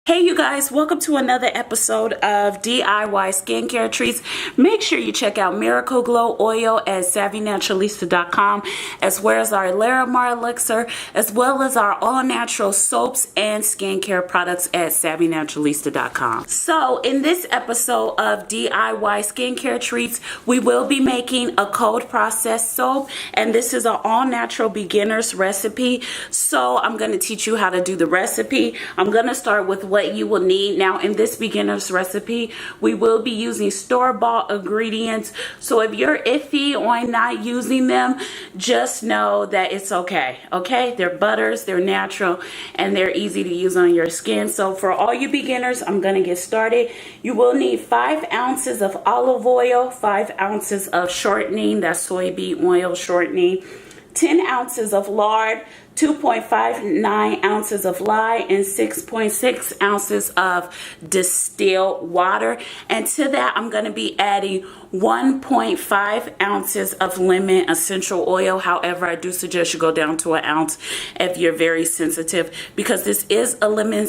Hey you guys, welcome to another episode of DIY Skincare Treats. Make sure you check out Miracle Glow Oil at SavvyNaturalista.com, as well as our Larimar Elixir, as well as our all-natural soaps and skincare products at SavvyNaturalista.com. So in this episode of DIY Skincare Treats, we will be making a cold processed soap, and this is an all-natural beginner's recipe. So I'm going to teach you how to do the recipe. I'm going to start with what you will need. Now in this beginner's recipe, we will be using store-bought ingredients. So if you're iffy on not using them, just know that it's okay. Okay, they're butters, they're natural, and they're easy to use on your skin. So for all you beginners, I'm going to get started. You will need 5 ounces of olive oil, 5 ounces of shortening, that's soybean oil shortening, 10 ounces of lard, 2.59 ounces of lye, and 6.6 ounces of distilled water. And to that, I'm going to be adding 1.5 ounces of lemon essential oil. However, I do suggest you go down to an ounce if you're very sensitive, because this is a lemon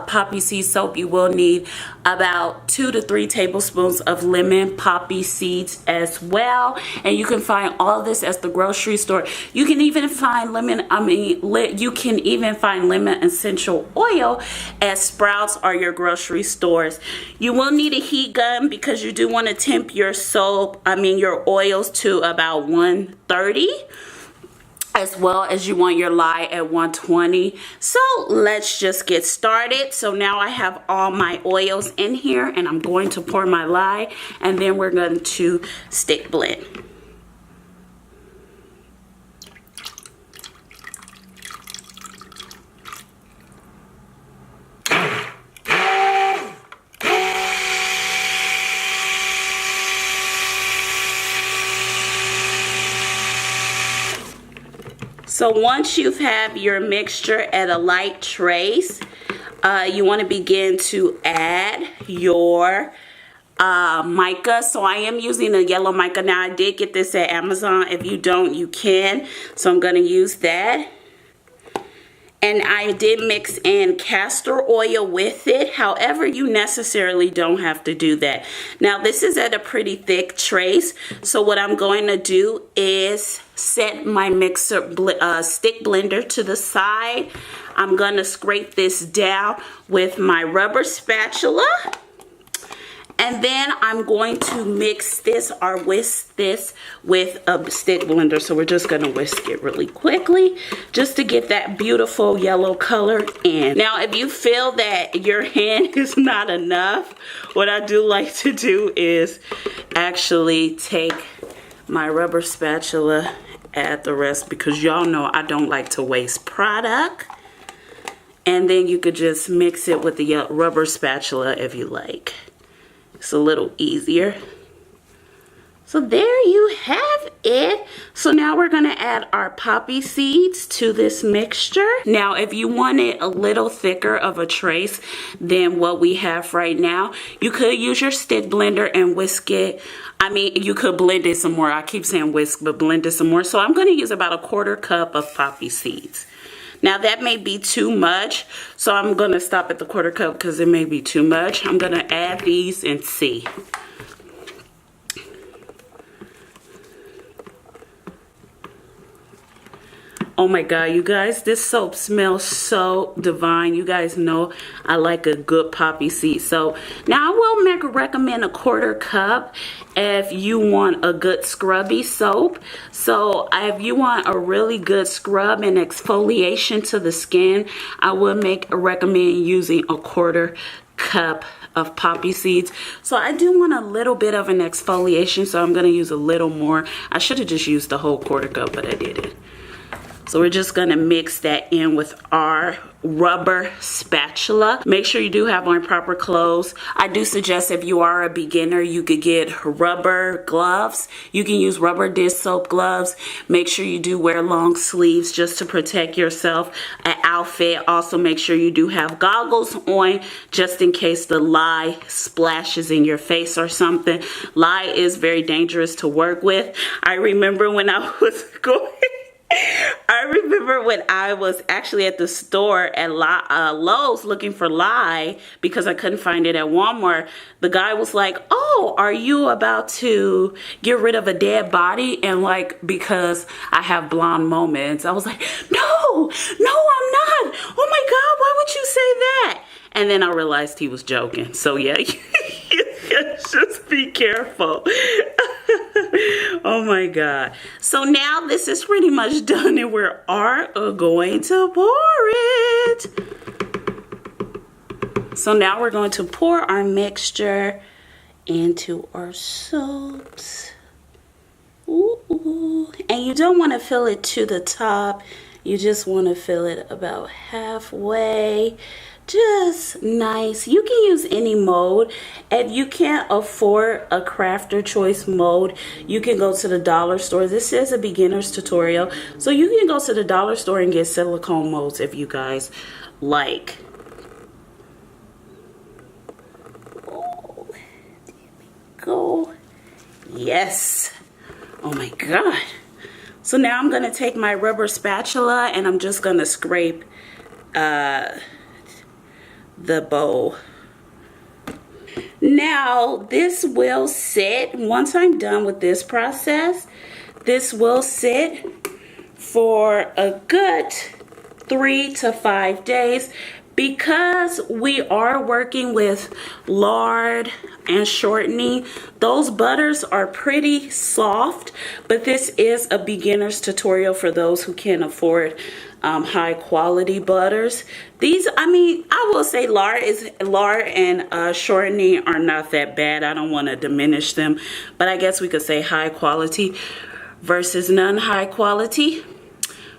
poppy seed soap. You will need about 2 to 3 tablespoons of lemon poppy seeds as well. And you can find all this at the grocery store. You can even find lemon essential oil at Sprouts or your grocery stores. You will need a heat gun because you do want to temp your your oils to about 130, as well as you want your lye at 120. So let's just get started. So now I have all my oils in here, and I'm going to pour my lye, and then we're going to stick blend. So once you have your mixture at a light trace, you want to begin to add your mica. So I am using a yellow mica. Now I did get this at Amazon. If you don't, you can. So I'm going to use that. And I did mix in castor oil with it. However, you necessarily don't have to do that. Now this is at a pretty thick trace. So what I'm going to do is set my mixer stick blender to the side. I'm going to scrape this down with my rubber spatula. And then I'm going to mix this or whisk this with a stick blender. So we're just going to whisk it really quickly just to get that beautiful yellow color in. Now, if you feel that your hand is not enough, what I do like to do is actually take my rubber spatula, add the rest, because y'all know I don't like to waste product. And then you could just mix it with the rubber spatula if you like. It's a little easier. So there you have it. So now we're going to add our poppy seeds to this mixture. Now if you want it a little thicker of a trace than what we have right now, you could use your stick blender and whisk it. I mean, you could blend it some more. I keep saying whisk, but blend it some more. So I'm going to use about 1/4 cup of poppy seeds. Now that may be too much, so I'm going to stop at the 1/4 cup because it may be too much. I'm going to add these and see. Oh my God, you guys, this soap smells so divine. You guys know I like a good poppy seed soap. Now I will recommend 1/4 cup if you want a good scrubby soap. So if you want a really good scrub and exfoliation to the skin, I would recommend using 1/4 cup of poppy seeds. So I do want a little bit of an exfoliation, so I'm going to use a little more. I should have just used the whole 1/4 cup, but I didn't. So we're just going to mix that in with our rubber spatula. Make sure you do have on proper clothes. I do suggest if you are a beginner, you could get rubber gloves. You can use rubber dish soap gloves. Make sure you do wear long sleeves just to protect yourself. An outfit. Also make sure you do have goggles on just in case the lye splashes in your face or something. Lye is very dangerous to work with. I remember when I was going I remember when I was actually at the store at Lowe's looking for lye because I couldn't find it at Walmart. The guy was like, oh, are you about to get rid of a dead body? And like, because I have blonde moments, I was like, no, I'm not. Oh my God, why would you say that? And then I realized he was joking. So yeah, just be careful. Oh my God. So now this is pretty much done and we are going to pour it. So now we're going to pour our mixture into our soaps. Ooh. And you don't want to fill it to the top. You just want to fill it about halfway. Just nice. You can use any mold. If you can't afford a crafter choice mold, you can go to the dollar store. This is a beginner's tutorial, so you can go to the dollar store and get silicone molds if you guys like. Oh, there we go. Yes. Oh my God. So now I'm gonna take my rubber spatula and I'm just gonna scrape the bowl. Now this will sit, once I'm done with this process, this will sit for a good 3 to 5 days. Because we are working with lard and shortening, those butters are pretty soft, but this is a beginner's tutorial for those who can afford high quality butters. These, I mean, I will say lard and shortening are not that bad. I don't want to diminish them, but I guess we could say high quality versus non-high quality.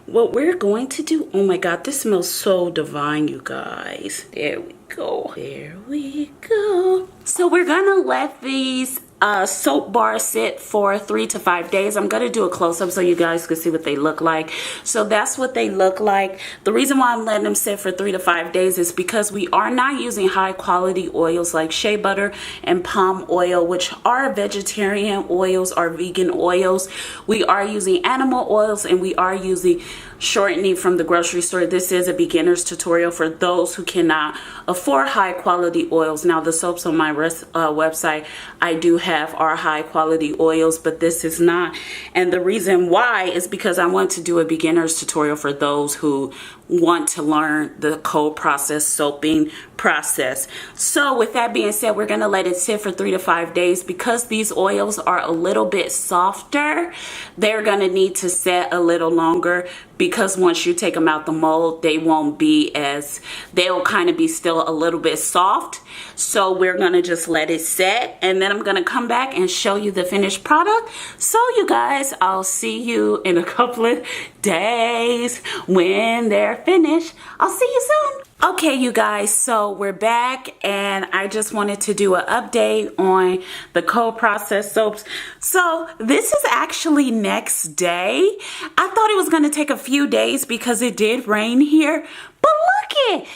What we're going to do, oh my God, this smells so divine, you guys. There we go. There we go. So we're gonna let these soap bars sit for 3 to 5 days. I'm gonna do a close-up so you guys can see what they look like. So that's what they look like. The reason why I'm letting them sit for 3 to 5 days is because we are not using high quality oils like shea butter and palm oil, which are vegetarian oils or vegan oils. We are using animal oils and we are using shortening from the grocery store. This is a beginner's tutorial for those who cannot afford high quality oils. Now the soaps on my website, I do have our high quality oils, but this is not. And the reason why is because I want to do a beginner's tutorial for those who want to learn the cold process soaping process. So with that being said, we're going to let it sit for 3 to 5 days. Because these oils are a little bit softer, they're going to need to set a little longer, because once you take them out the mold, they won't be as, they'll kind of be still a little bit soft. So we're going to just let it set, and then I'm going to come back and show you the finished product. So you guys, I'll see you in a couple of days when they're finished. I'll see you soon. Okay, you guys, so we're back, and I just wanted to do an update on the cold process soaps. So this is actually next day. I thought it was going to take a few days because it did rain here, but look it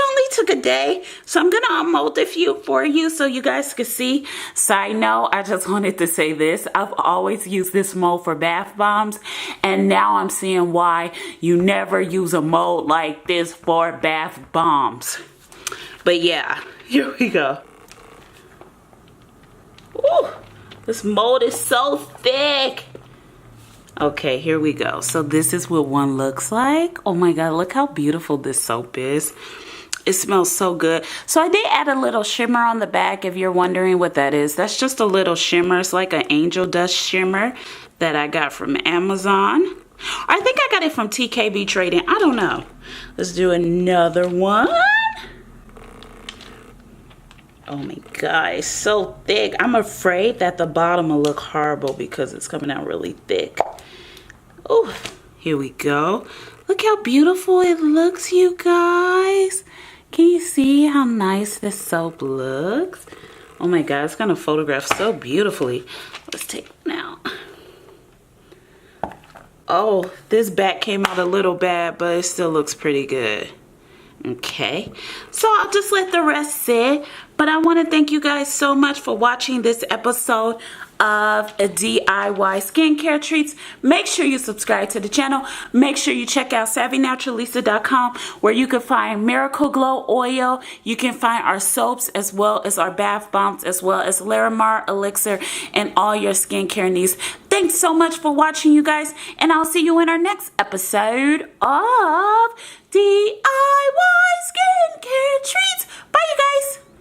only took a day. So I'm going to unmold a few for you so you guys can see. Side note, I just wanted to say this. I've always used this mold for bath bombs, and now I'm seeing why you never use a mold like this for bath bombs. But yeah, here we go. Ooh, this mold is so thick. Okay, here we go. So this is what one looks like. Oh my God, look how beautiful this soap is. It smells so good. So I did add a little shimmer on the back if you're wondering what that is. That's just a little shimmer. It's like an angel dust shimmer that I got from Amazon. I think I got it from TKB Trading. I don't know. Let's do another one. Oh my God, it's so thick. I'm afraid that the bottom will look horrible because it's coming out really thick. Oh, here we go. Look how beautiful it looks, you guys. Can you see how nice this soap looks? Oh my God, it's gonna photograph so beautifully. Let's take it out. Oh, this back came out a little bad, but it still looks pretty good. Okay, so I'll just let the rest sit, but I want to thank you guys so much for watching this episode of DIY skincare treats. Make sure you subscribe to the channel. Make sure you check out SavvyNaturalista.com, where you can find Miracle Glow oil. You can find our soaps as well as our bath bombs, as well as Larimar elixir, and all your skincare needs. Thanks so much for watching, you guys, and I'll see you in our next episode of DIY